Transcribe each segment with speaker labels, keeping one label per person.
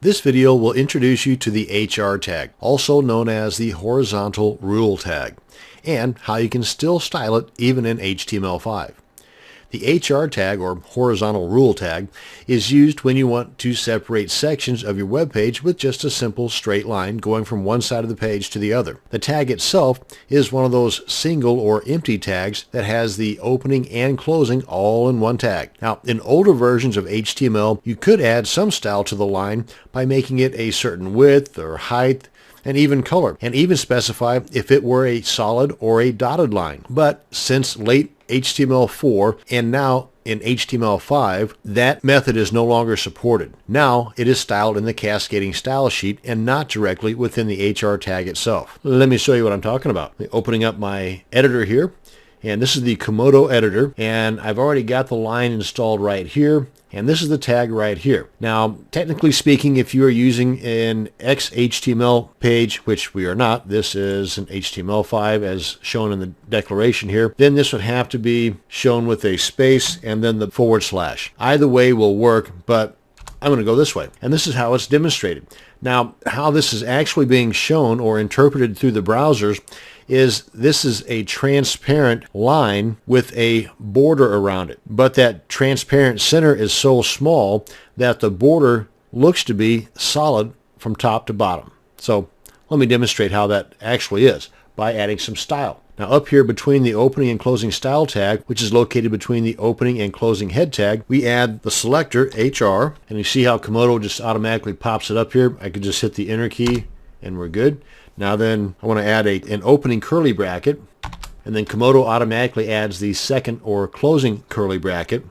Speaker 1: This video will introduce you to the HR tag, also known as the horizontal rule tag, and how you can still style it even in HTML5. The HR tag, or horizontal rule tag, is used when you want to separate sections of your web page with just a simple straight line going from one side of the page to the other. The tag itself is one of those single or empty tags that has the opening and closing all in one tag. Now, in older versions of HTML, you could add some style to the line by making it a certain width or height, and even color, and even specify if it were a solid or a dotted line. But since late HTML4 and now in HTML5, that method is no longer supported. Now it is styled in the cascading style sheet and not directly within the HR tag itself. Let me show you what I'm talking about. Opening up my editor here, and this is the Komodo editor, and I've already got the line installed right here. And this is the tag right here. Now, technically speaking, if you are using an XHTML page, which we are not, this is an HTML5 as shown in the declaration here, then this would have to be shown with a space and then the /. Either way will work, but I'm going to go this way. And this is how it's demonstrated. Now, how this is actually being shown or interpreted through the browsers is this is a transparent line with a border around it. But that transparent center is so small that the border looks to be solid from top to bottom. So let me demonstrate how that actually is by adding some style. Now up here between the opening and closing style tag, which is located between the opening and closing head tag, we add the selector HR, and you see how Komodo just automatically pops it up here. I could just hit the enter key and we're good. Now then I want to add an opening curly bracket, and then Komodo automatically adds the second or closing curly bracket.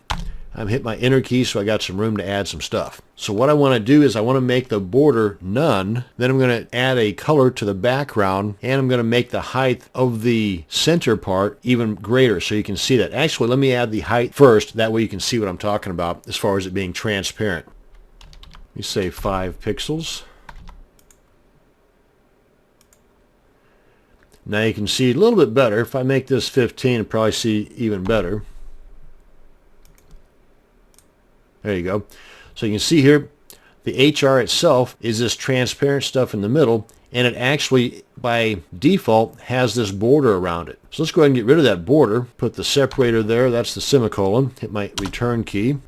Speaker 1: I'm hit my enter key, so I got some room to add some stuff. So what I want to do is I want to make the border none. Then I'm going to add a color to the background, and I'm going to make the height of the center part even greater so you can see that. Actually, let me add the height first. That way you can see what I'm talking about as far as it being transparent. Let me say 5 pixels. Now you can see a little bit better. If I make this 15, you'll probably see even better. There you go. So you can see here, the HR itself is this transparent stuff in the middle, and it actually, by default, has this border around it. So let's go ahead and get rid of that border. Put the separator there. That's the semicolon. Hit my return key.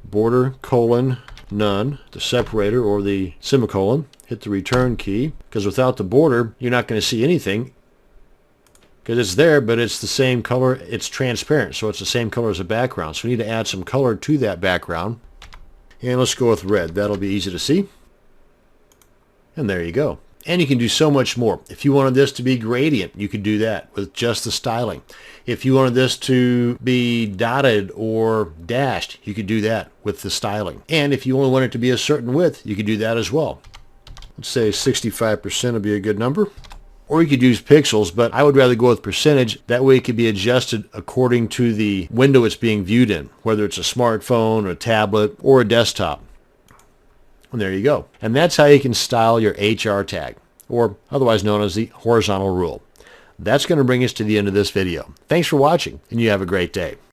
Speaker 1: Border, colon, none. The separator or the semicolon. Hit the return key, because without the border, you're not going to see anything. Because it's there, but it's the same color. It's transparent, so it's the same color as the background. So we need to add some color to that background. And let's go with red. That'll be easy to see. And there you go. And you can do so much more. If you wanted this to be gradient, you could do that with just the styling. If you wanted this to be dotted or dashed, you could do that with the styling. And if you only want it to be a certain width, you could do that as well. Let's say 65% would be a good number. Or you could use pixels, but I would rather go with percentage. That way it could be adjusted according to the window it's being viewed in, whether it's a smartphone or a tablet or a desktop. And there you go. And that's how you can style your HR tag, or otherwise known as the horizontal rule. That's going to bring us to the end of this video. Thanks for watching, and you have a great day.